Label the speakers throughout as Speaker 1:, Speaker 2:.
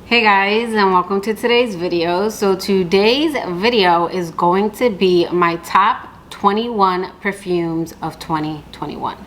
Speaker 1: Hey guys, and welcome to today's video. So today's video is going to be my top 21 perfumes of 2021,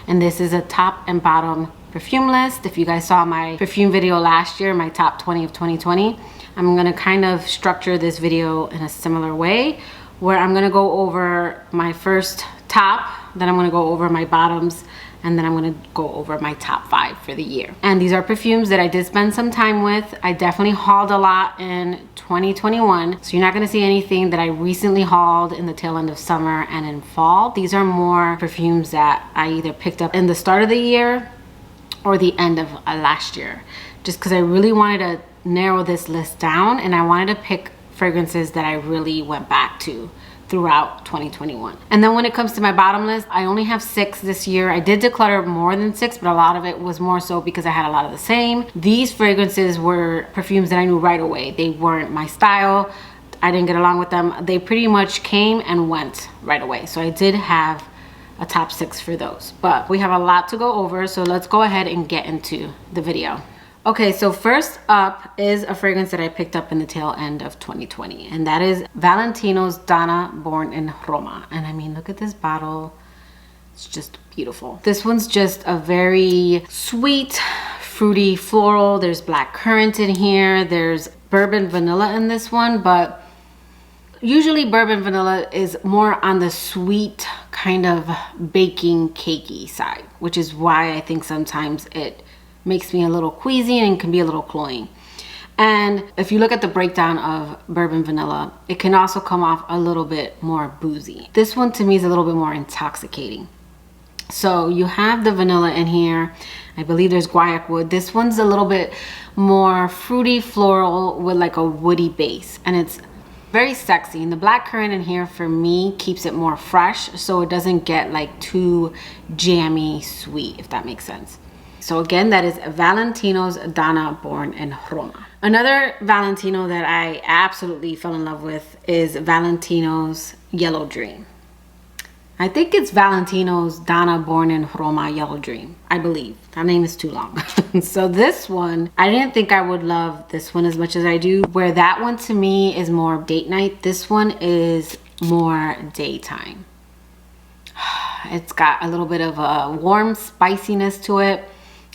Speaker 1: and this is a top and bottom perfume list. If you guys saw my perfume video last year, my top 20 of 2020, I'm gonna kind of structure this video in a similar way where I'm gonna go over my first top, then I'm gonna go over my bottoms, and then I'm gonna go over my top 5 for the year. And these are perfumes that I did spend some time with. I definitely hauled a lot in 2021. So you're not gonna see anything that I recently hauled in the tail end of summer and in fall. These are more perfumes that I either picked up in the start of the year or the end of last year. Just because I really wanted to narrow this list down, and I wanted to pick fragrances that I really went back to throughout 2021. And then when it comes to my bottom list, I only have 6 this year. I did declutter more than 6, but a lot of it was more so because I had a lot of the same. These fragrances were perfumes that I knew right away. They weren't my style. I didn't get along with them. They pretty much came and went right away. So I did have a top 6 for those, but we have a lot to go over. So let's go ahead and get into the video. Okay, so first up is a fragrance that I picked up in the tail end of 2020, and that is Valentino Donna Born in Roma. And I mean, look at this bottle. It's just beautiful. This one's just a very sweet, fruity floral. There's black currant in here. There's bourbon vanilla in this one, but usually bourbon vanilla is more on the sweet kind of baking cakey side, which is why I think sometimes it makes me a little queasy and can be a little cloying. And if you look at the breakdown of bourbon vanilla, it can also come off a little bit more boozy. This one to me is a little bit more intoxicating. So you have the vanilla in here. I believe there's guaiac wood. This one's a little bit more fruity floral with like a woody base, and it's very sexy. And the black currant in here for me keeps it more fresh, so it doesn't get like too jammy sweet, if that makes sense. So again, that is Valentino's Donna Born in Roma. Another Valentino that I absolutely fell in love with is Valentino's Yellow Dream. I think it's Valentino's Donna Born in Roma Yellow Dream, I believe. That name is too long. So this one, I didn't think I would love this one as much as I do. Where that one to me is more date night, this one is more daytime. It's got a little bit of a warm spiciness to it.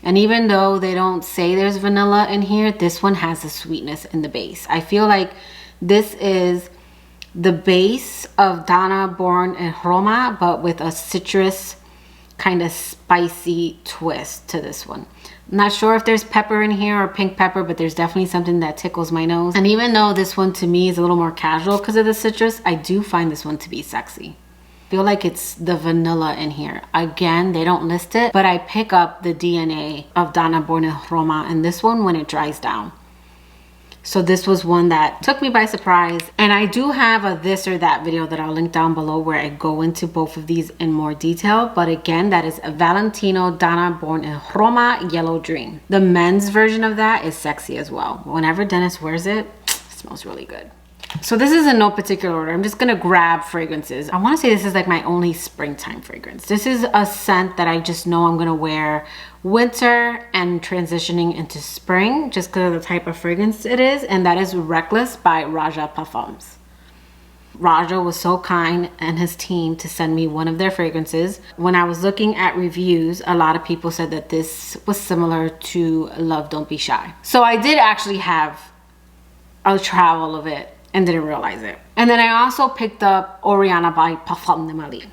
Speaker 1: And even though they don't say there's vanilla in here, this one has a sweetness in the base. I feel like this is the base of Donna Born in Roma, but with a citrus kind of spicy twist to this one. I'm not sure if there's pepper in here or pink pepper, but there's definitely something that tickles my nose. And even though this one to me is a little more casual because of the citrus, I do find this one to be sexy. Feel like it's the vanilla in here. Again, they don't list it, but I pick up the DNA of Donna Born in Roma in this one when it dries down. So this was one that took me by surprise. And I do have a this or that video that I'll link down below where I go into both of these in more detail. But again, that is Valentino Donna Born in Roma Yellow Dream. The men's version of that is sexy as well. Whenever Dennis wears it, it smells really good. So this is in no particular order. I'm just gonna grab fragrances. I want to say this is like my only springtime fragrance. This is a scent that I just know I'm gonna wear winter and transitioning into spring, just because of the type of fragrance it is, and that is Reckless by Roja Parfums. Roja was so kind and his team to send me one of their fragrances. When I was looking at reviews, a lot of people said that this was similar to Love Don't Be Shy. So I did actually have a travel of it and didn't realize it. And then I also picked up Oriana by Parfums de Mali.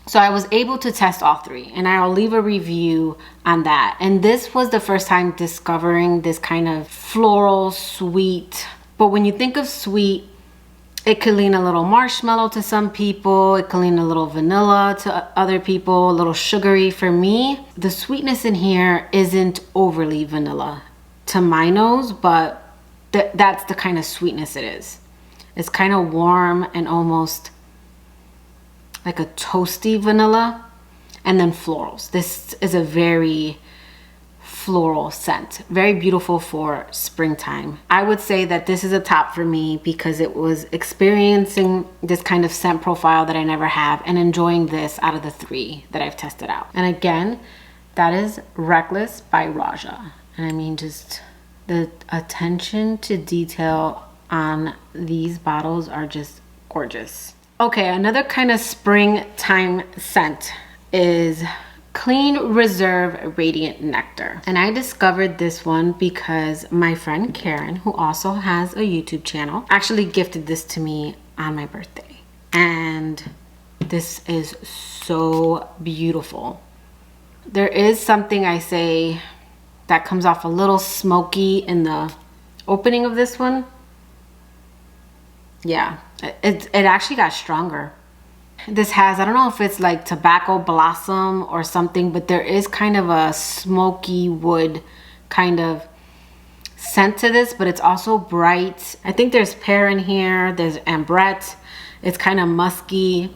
Speaker 1: So I was able to test all 3, and I'll leave a review on that. And this was the first time discovering this kind of floral sweet, but when you think of sweet, it could lean a little marshmallow to some people, it could lean a little vanilla to other people, a little sugary. For me, the sweetness in here isn't overly vanilla to my nose, but that's the kind of sweetness it is. It's kind of warm and almost like a toasty vanilla, and then florals. This is a very floral scent, very beautiful for springtime. I would say that this is a top for me because it was experiencing this kind of scent profile that I never have and enjoying this out of the 3 that I've tested out. And again, that is Reckless by Roja. And I mean, just The attention to detail on these bottles are just gorgeous. Okay, another kind of springtime scent is Clean Reserve Radiant Nectar. And I discovered this one because my friend Karen, who also has a YouTube channel, actually gifted this to me on my birthday. And this is so beautiful. There is something I say that comes off a little smoky in the opening of this one. Yeah, it actually got stronger. This has, I don't know if it's like tobacco blossom or something, but there is kind of a smoky wood kind of scent to this, but it's also bright. I think there's pear in here, there's ambrette. It's kind of musky.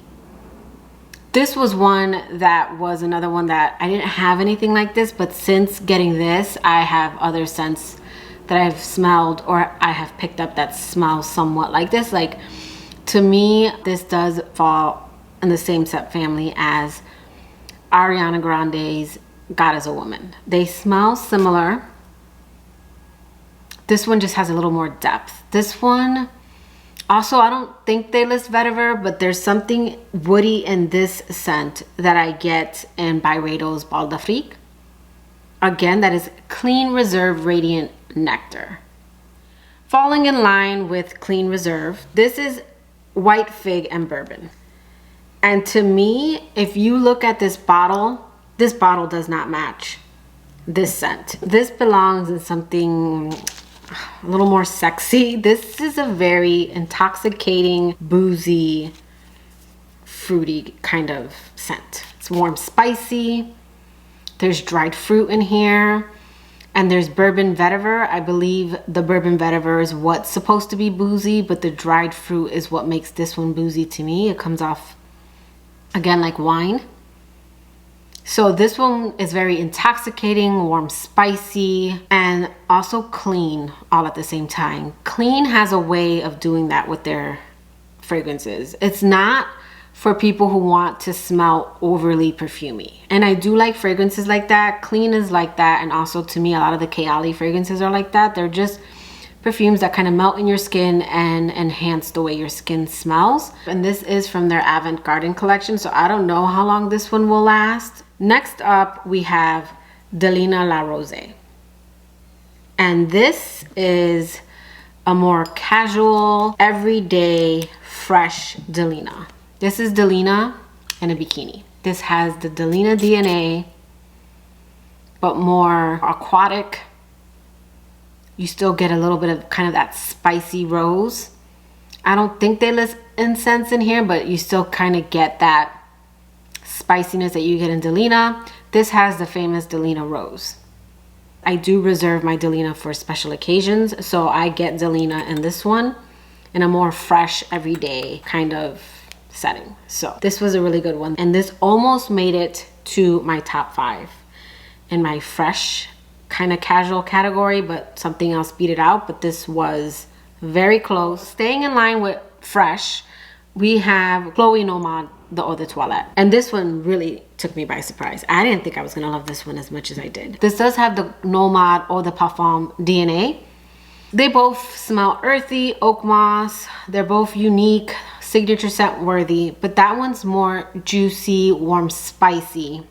Speaker 1: This was one that was another one that I didn't have anything like this, but since getting this, I have other scents that I've smelled or I have picked up that smell somewhat like this. Like, to me, this does fall in the same scent family as Ariana Grande's God Is a Woman. They smell similar. This one just has a little more depth. This one, also, I don't think they list vetiver, but there's something woody in this scent that I get in Byredo's Bal d'Afrique. Again, that is Clean Reserve Radiant Nectar. Falling in line with Clean Reserve, this is White Fig and Bourbon. And to me, if you look at this bottle does not match this scent. This belongs in something a little more sexy. This is a very intoxicating, boozy, fruity kind of scent. It's warm, spicy. There's dried fruit in here. And there's bourbon vetiver. I believe the bourbon vetiver is what's supposed to be boozy, but the dried fruit is what makes this one boozy to me. It comes off, again, like wine. So this one is very intoxicating, warm, spicy, and also clean all at the same time. Clean has a way of doing that with their fragrances. It's not for people who want to smell overly perfumey. And I do like fragrances like that. Clean is like that. And also, to me, a lot of the Kayali fragrances are like that. They're just perfumes that kind of melt in your skin and enhance the way your skin smells. And this is from their Avant Garden collection, so I don't know how long this one will last. Next up, we have Delina La Rosee. And this is a more casual, everyday, fresh Delina. This is Delina in a bikini. This has the Delina DNA, but more aquatic. You still get a little bit of kind of that spicy rose. I don't think they list incense in here, but you still kind of get that spiciness that you get in Delina. This has the famous Delina rose. I do reserve my Delina for special occasions, so I get Delina in this one in a more fresh, everyday kind of setting. So this was a really good one, and this almost made it to my top 5 in my fresh kind of casual category, but something else beat it out. But this was very close. Staying in line with fresh, we have Chloe Nomade the Eau de Toilette, and this one really took me by surprise. I didn't think I was gonna love this one as much as I did. This does have the Nomade Eau de Parfum DNA. They both smell earthy, oak moss. They're both unique, signature scent worthy, but that one's more juicy, warm, spicy.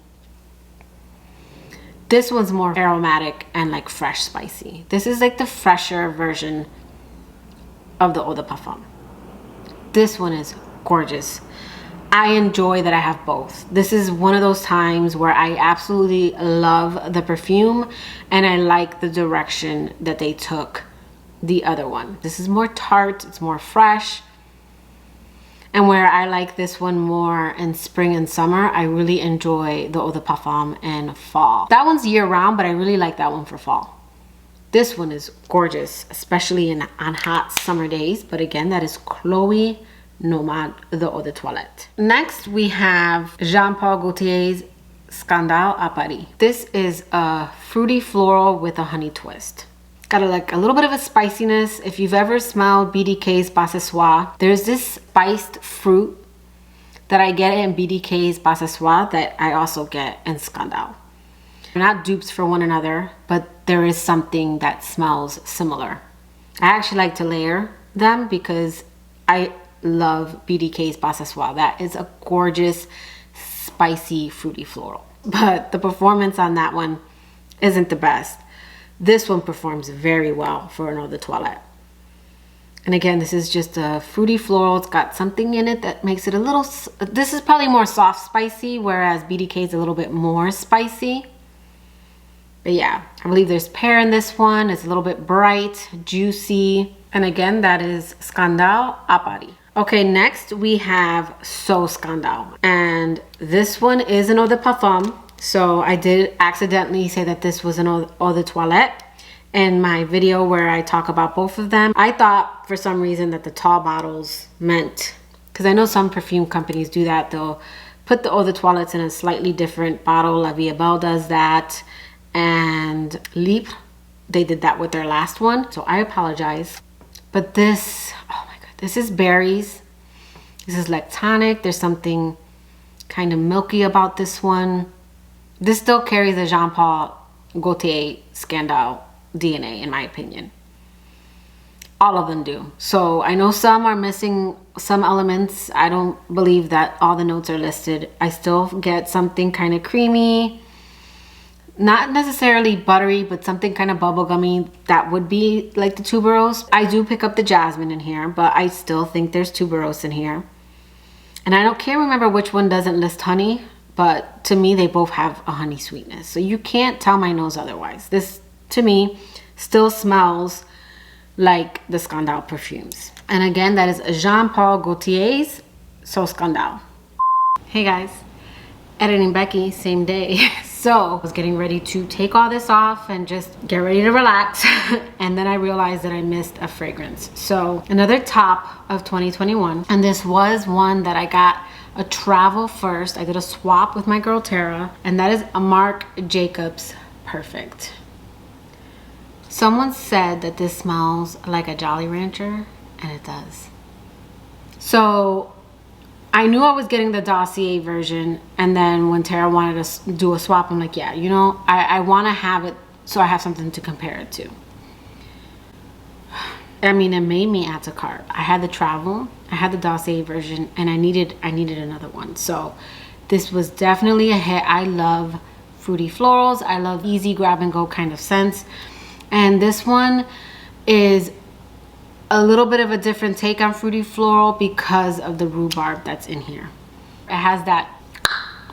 Speaker 1: This one's more aromatic and like fresh spicy. This is like the fresher version of the Eau de Parfum. This one is gorgeous. I enjoy that I have both. This is one of those times where I absolutely love the perfume and I like the direction that they took the other one. This is more tart, it's more fresh. And where I like this one more in spring and summer, I really enjoy the Eau de Parfum in fall. That one's year round, but I really like that one for fall. This one is gorgeous, especially on hot summer days. But again, that is Chloe Nomade the Eau de Toilette. Next, we have Jean Paul Gaultier's Scandal à Paris. This is a fruity floral with a honey twist. Got a little bit of a spiciness. If you've ever smelled BDK's Bassessois, there's this spiced fruit that I get in BDK's Bassessois that I also get in Scandal. They're not dupes for one another, but there is something that smells similar. I actually like to layer them because I love BDK's Bassessoir. That is a gorgeous, spicy, fruity floral. But the performance on that one isn't the best. This one performs very well for an eau de toilette. And again, this is just a fruity floral. It's got something in it that makes it a little, this is probably more soft spicy, whereas BDK is a little bit more spicy. But yeah, I believe there's pear in this one. It's a little bit bright, juicy. And again, that is Scandal à Paris. Okay, next we have So Scandal. And this one is an eau de parfum. So I did accidentally say that this was an eau de toilette in my video where I talk about both of them. I thought for some reason that the tall bottles meant, because I know some perfume companies do that, they'll put the eau de toilettes in a slightly different bottle. La Vie Belle does that, and Libre, they did that with their last one, so I apologize. But this, oh my god, this is berries. This is lactonic. There's something kind of milky about this one. This still carries the Jean Paul Gaultier Scandal DNA, in my opinion. All of them do. So I know some are missing some elements. I don't believe that all the notes are listed. I still get something kind of creamy, not necessarily buttery, but something kind of bubblegummy that would be like the tuberose. I do pick up the jasmine in here, but I still think there's tuberose in here. And I can't remember which one doesn't list honey, but to me they both have a honey sweetness. So you can't tell my nose otherwise. This, to me, still smells like the Scandal perfumes. And again, that is Jean Paul Gaultier's So Scandal. Hey guys, editing Becky, same day. So I was getting ready to take all this off and just get ready to relax. And then I realized that I missed a fragrance. So another top of 2021. And this was one that I got a travel first. I did a swap with my girl Tara, and that is a Marc Jacobs Perfect. Someone said that this smells like a Jolly Rancher, and it does. So I knew I was getting the dossier version, and then when Tara wanted to do a swap, I'm like, yeah, you know, I want to have it so I have something to compare it to. I mean, it made me add to cart. I had the travel, I had the dossier version, and I needed another one. So this was definitely a hit. I love fruity florals. I love easy grab and go kind of scents. And this one is a little bit of a different take on fruity floral because of the rhubarb that's in here. It has that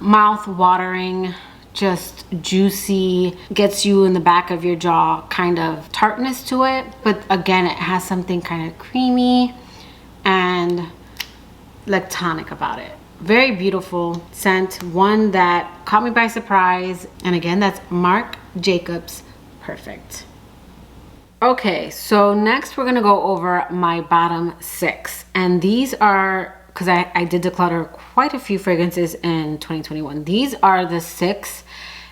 Speaker 1: mouth watering, just juicy, gets you in the back of your jaw kind of tartness to it. But again, it has something kind of creamy and lactonic about it. Very beautiful scent, one that caught me by surprise. And again, that's Marc Jacobs Perfect. Okay, so next we're gonna go over my bottom 6. And these are, because I did declutter quite a few fragrances in 2021. These are the 6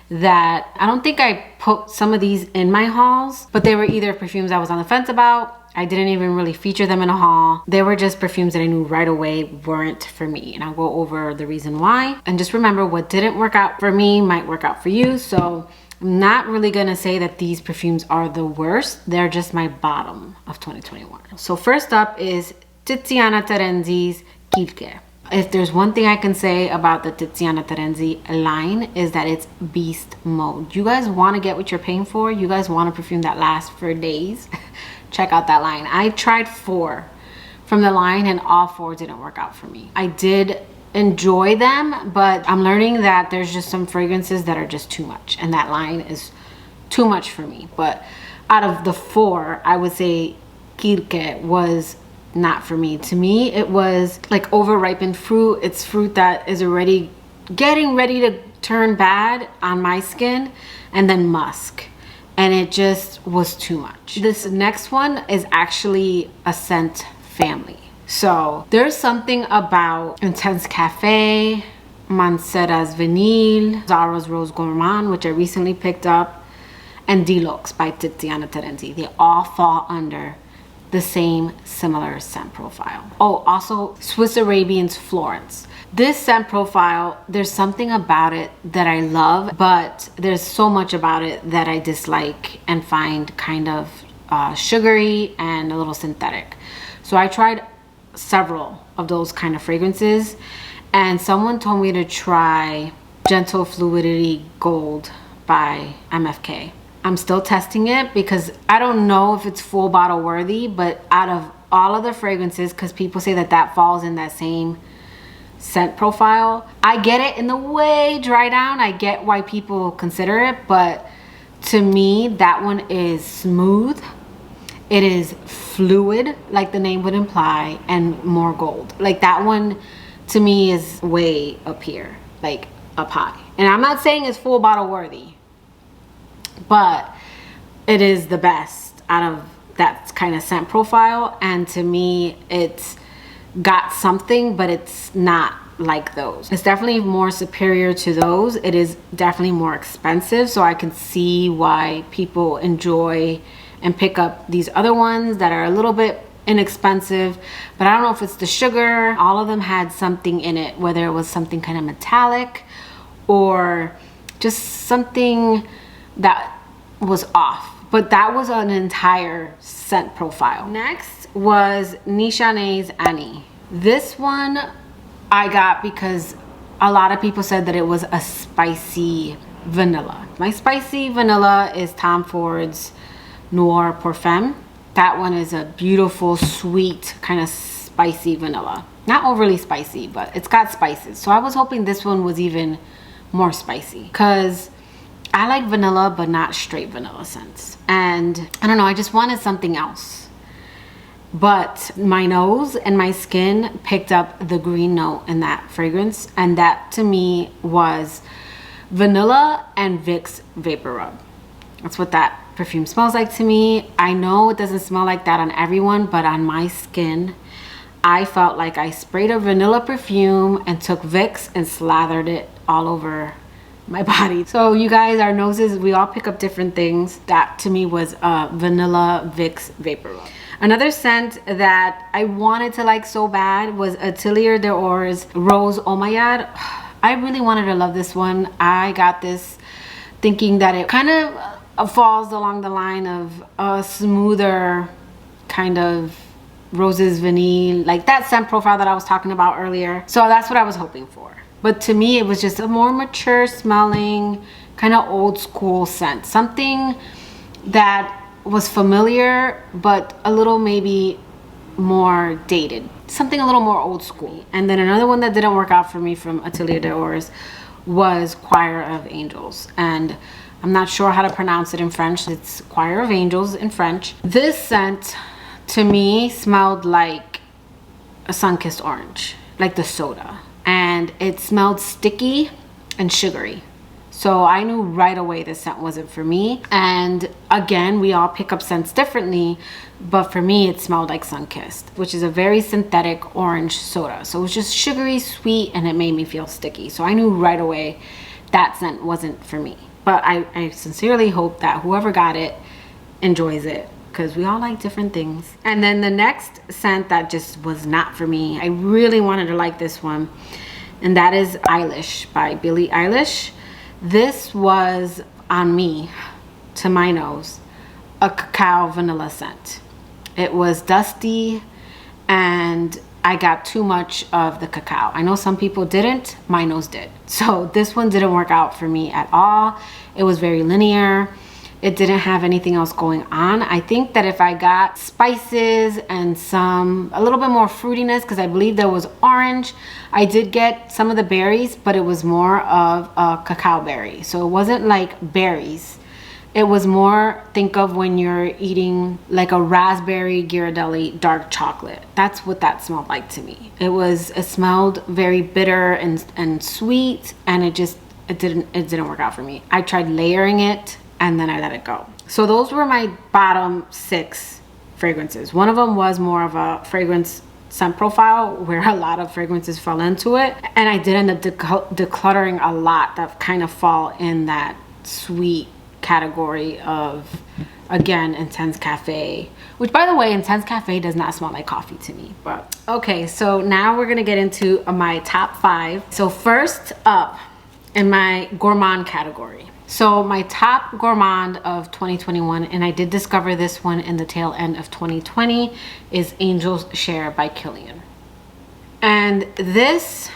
Speaker 1: that I don't think I put some of these in my hauls, but they were either perfumes I was on the fence about. I didn't even really feature them in a haul. They were just perfumes that I knew right away weren't for me. And I'll go over the reason why. And just remember, what didn't work out for me might work out for you. So I'm not really gonna say that these perfumes are the worst. They're just my bottom of 2021. So first up is Tiziana Terenzi's Kirke. If there's one thing I can say about the Tiziana Terenzi line, is that it's beast mode. You guys wanna get what you're paying for? You guys want a perfume that lasts for days? Check out that line. I tried 4 from the line and all 4 didn't work out for me. I did enjoy them, but I'm learning that there's just some fragrances that are just too much, and that line is too much for me. But out of the 4, I would say Kirke was not for me. To me, it was like over-ripened fruit. It's fruit that is already getting ready to turn bad on my skin, and then musk. And it just was too much. This next one is actually a scent family. So there's something about Intense Cafe, Mancera's Vanille, Zara's Rose Gourmand, which I recently picked up, and Delox by Tiziana Terenzi. They all fall under the same similar scent profile. Oh, also Swiss Arabian's Florence. This scent profile, there's something about it that I love, but there's so much about it that I dislike and find kind of sugary and a little synthetic. So I tried several of those kind of fragrances, and someone told me to try Gentle Fluidity Gold by MFK. I'm still testing it because I don't know if it's full bottle worthy, but out of all of the fragrances, because people say that that falls in that same scent profile, I get it in the way dry down. I get why people consider it, but to me, that one is smooth. It is fluid, like the name would imply, and more gold. Like that one, to me, is way up here, like up high. And I'm not saying it's full bottle worthy, but it is the best out of that kind of scent profile. And to me, it's got something, but it's not like those. It's definitely more superior to those. It is definitely more expensive, so I can see why people enjoy and pick up these other ones that are a little bit inexpensive. But I don't know if it's the sugar. All of them had something in it, whether it was something kind of metallic or just something that was off. But that was an entire scent profile. Next was Nishane Ani. This one I got because a lot of people said that it was a spicy vanilla. My spicy vanilla is Tom Ford's Noir Parfum. That one is a beautiful, sweet, kind of spicy vanilla. Not overly spicy, but it's got spices. So I was hoping this one was even more spicy, because I like vanilla, but not straight vanilla scents. And I don't know, I just wanted something else. But my nose and my skin picked up the green note in that fragrance, and that to me was vanilla and Vicks Vapor Rub. That's what that perfume smells like to me. I know it doesn't smell like that on everyone, but on my skin, I felt like I sprayed a vanilla perfume and took Vicks and slathered it all over my body. So you guys, our noses, we all pick up different things. That to me was vanilla Vicks Vapor Rub. Another scent that I wanted to like so bad was Atelier d'Or's Rose Omeyyade. I really wanted to love this one. I got this thinking that it kind of falls along the line of a smoother kind of roses vanille, like that scent profile that I was talking about earlier. So that's what I was hoping for. But to me, it was just a more mature smelling, kind of old school scent. Something that was familiar, but a little maybe more dated. Something a little more old school. And then another one that didn't work out for me from Atelier d'Or's was Choeur of Angels. And I'm not sure how to pronounce it in French. It's Choeur of Angels in French. This scent to me smelled like a sun-kissed orange, like the soda. And it smelled sticky and sugary. So I knew right away this scent wasn't for me. And again, we all pick up scents differently, but for me it smelled like sun-kissed, which is a very synthetic orange soda. So it was just sugary, sweet, and it made me feel sticky. So I knew right away that scent wasn't for me. But I sincerely hope that whoever got it enjoys it, because we all like different things. And then the next scent that just was not for me, I really wanted to like this one, and that is Eilish by Billie Eilish. This was, on me, to my nose, a cacao vanilla scent. It was dusty, and I got too much of the cacao. I know some people didn't, my nose did. So this one didn't work out for me at all. It was very linear. It didn't have anything else going on. I think that if I got spices and a little bit more fruitiness, because I believe there was orange, I did get some of the berries, but it was more of a cacao berry. So it wasn't like berries. It was more, think of when you're eating like a raspberry Ghirardelli dark chocolate. That's what that smelled like to me. It smelled very bitter and sweet, and it didn't work out for me. I tried layering it, and then I let it go. So those were my bottom 6 fragrances. One of them was more of a fragrance scent profile where a lot of fragrances fell into it, and I did end up decluttering a lot that kind of fall in that sweet category of Again, Intense Cafe, which by the way, Intense Cafe does not smell like coffee to me. But okay, so now we're gonna get into my top 5. So first up in my gourmand category. So my top gourmand of 2021, and I did discover this one in the tail end of 2020, is Angel's Share by Kilian. And this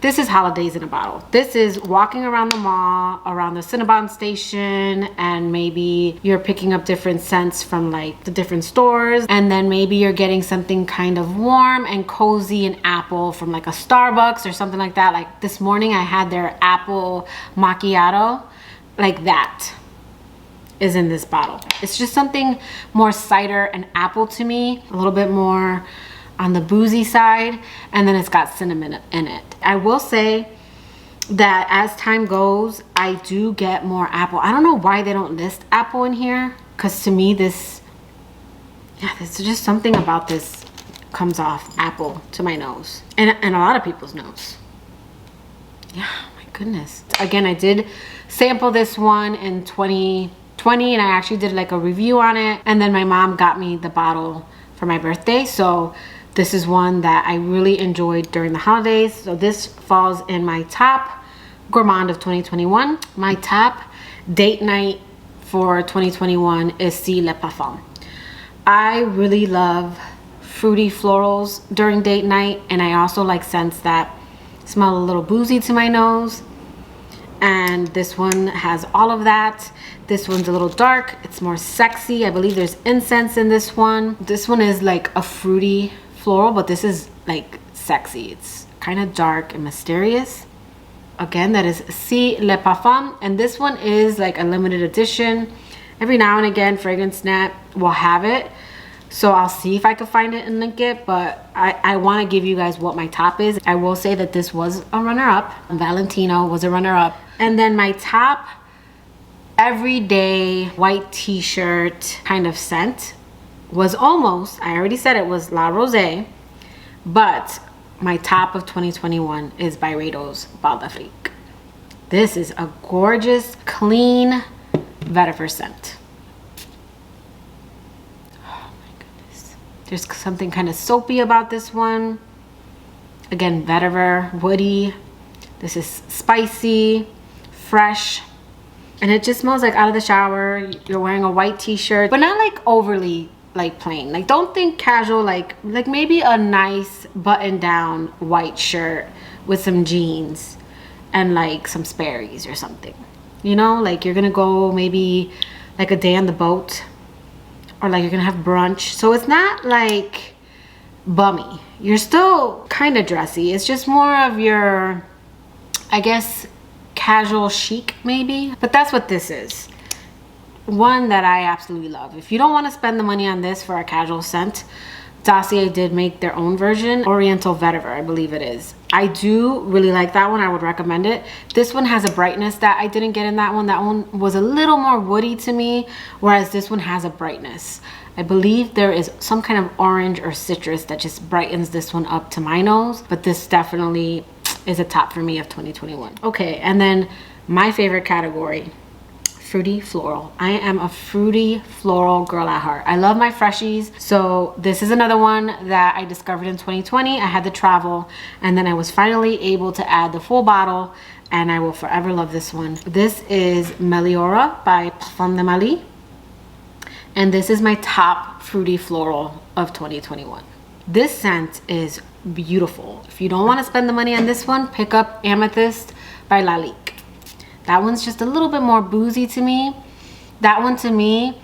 Speaker 1: is holidays in a bottle. This is walking around the mall, around the Cinnabon station, and maybe you're picking up different scents from like the different stores, and then maybe you're getting something kind of warm and cozy and apple from like a Starbucks or something like that. Like this morning I had their apple macchiato. Like that is in this bottle. It's just something more cider and apple to me, a little bit more on the boozy side, and then it's got cinnamon in it. I will say that as time goes, I do get more apple. I don't know why they don't list apple in here, because to me there's just something about this comes off apple to my nose, and a lot of people's nose. Yeah, my goodness. Again, I did sample this one in 2020, and I actually did like a review on it, and then my mom got me the bottle for my birthday. So this is one that I really enjoyed during the holidays. So this falls in my top gourmand of 2021. My top date night for 2021 is Sí Le Parfum. I really love fruity florals during date night, and I also like scents that smell a little boozy to my nose. And this one has all of that. This one's a little dark, it's more sexy. I believe there's incense in this one. This one is like a fruity floral, but this is like sexy. It's kind of dark and mysterious. Again, that is Sí Le Parfum, and this one is like a limited edition. Every now and again, Fragrance Net will have it, so I'll see if I can find it and link it, but I want to give you guys what my top is. I will say that this was a runner-up. Valentino was a runner-up. And then my top everyday white t-shirt kind of scent was almost, I already said it was La Rosee, but my top of 2021 is Byredo's Bal d'Afrique. This is a gorgeous, clean vetiver scent. Oh my goodness. There's something kind of soapy about this one. Again, vetiver, woody. This is spicy, fresh, and it just smells like out of the shower. You're wearing a white t-shirt, but not like overly like plain. Like don't think casual, like maybe a nice button down white shirt with some jeans and like some Sperry's or something, you know, like you're gonna go maybe like a day on the boat, or like you're gonna have brunch. So it's not like bummy, you're still kind of dressy. It's just more of your, I guess, casual chic maybe. But that's what this is. One that I absolutely love. If you don't want to spend the money on this for a casual scent, Dossier did make their own version, Oriental Vetiver, I believe it is. I do really like that one. I would recommend it. This one has a brightness that I didn't get in that one. That one was a little more woody to me, whereas this one has a brightness. I believe there is some kind of orange or citrus that just brightens this one up to my nose, but this definitely is a top for me of 2021. Okay, and then my favorite category, fruity floral. I am a fruity floral girl at heart. I love my freshies. So this is another one that I discovered in 2020. I had to travel, and then I was finally able to add the full bottle, and I will forever love this one. This is Meliora by Parfums de Mali, and this is my top fruity floral of 2021. This scent is beautiful. If you don't want to spend the money on this one, pick up Amethyst by Lalique. That one's just a little bit more boozy to me. That one to me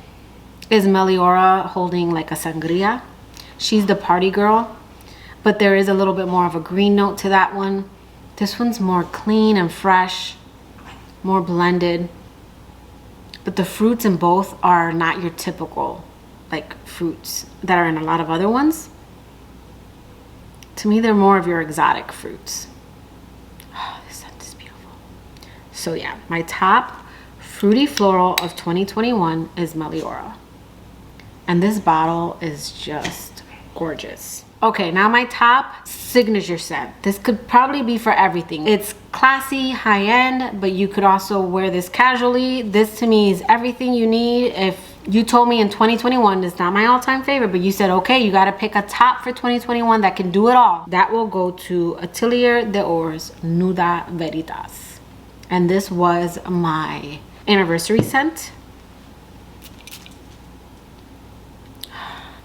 Speaker 1: is Meliora holding like a sangria. She's the party girl, but there is a little bit more of a green note to that one. This one's more clean and fresh, more blended. But the fruits in both are not your typical like fruits that are in a lot of other ones. To me, they're more of your exotic fruits. Oh, this scent is beautiful. So yeah, my top fruity floral of 2021 is Meliora. And this bottle is just gorgeous. Okay, now my top signature scent. This could probably be for everything. It's classy, high-end, but you could also wear this casually. This to me is everything you need if You told me in 2021, it's not my all-time favorite, but you said, okay, you got to pick a top for 2021 that can do it all. That will go to Atelier d'Or's Nuda Veritas. And this was my anniversary scent.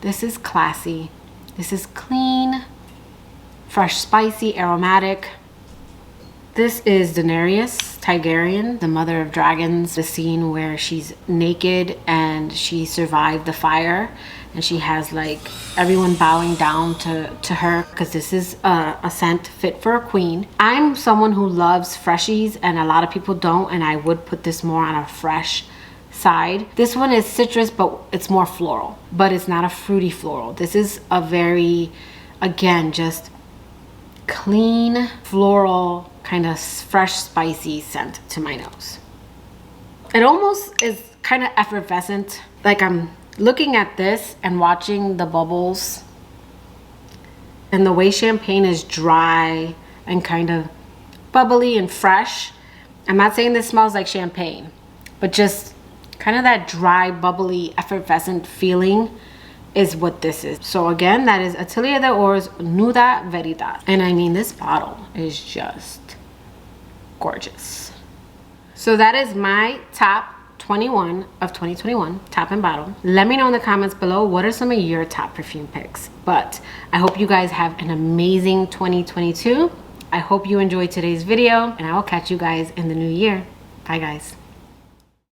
Speaker 1: This is classy. This is clean, fresh, spicy, aromatic. This is Daenerys Targaryen, the mother of dragons. The scene where she's naked and she survived the fire, and she has like everyone bowing down to her, because this is a scent fit for a queen. I'm someone who loves freshies, and a lot of people don't, and I would put this more on a fresh side. This one is citrus, but it's more floral, but it's not a fruity floral. This is a very, again, just clean floral, kind of fresh, spicy scent to my nose. It almost is kind of effervescent. Like I'm looking at this and watching the bubbles, and the way champagne is dry and kind of bubbly and fresh. I'm not saying this smells like champagne, but just kind of that dry, bubbly, effervescent feeling is what this is. So again, that is Atelier d'Or's Nuda Veritas. And I mean, this bottle is just gorgeous. So that is my top 21 of 2021, top and bottom. Let me know in the comments below, what are some of your top perfume picks? But I hope you guys have an amazing 2022. I hope you enjoyed today's video, and I will catch you guys in the new year. Bye guys.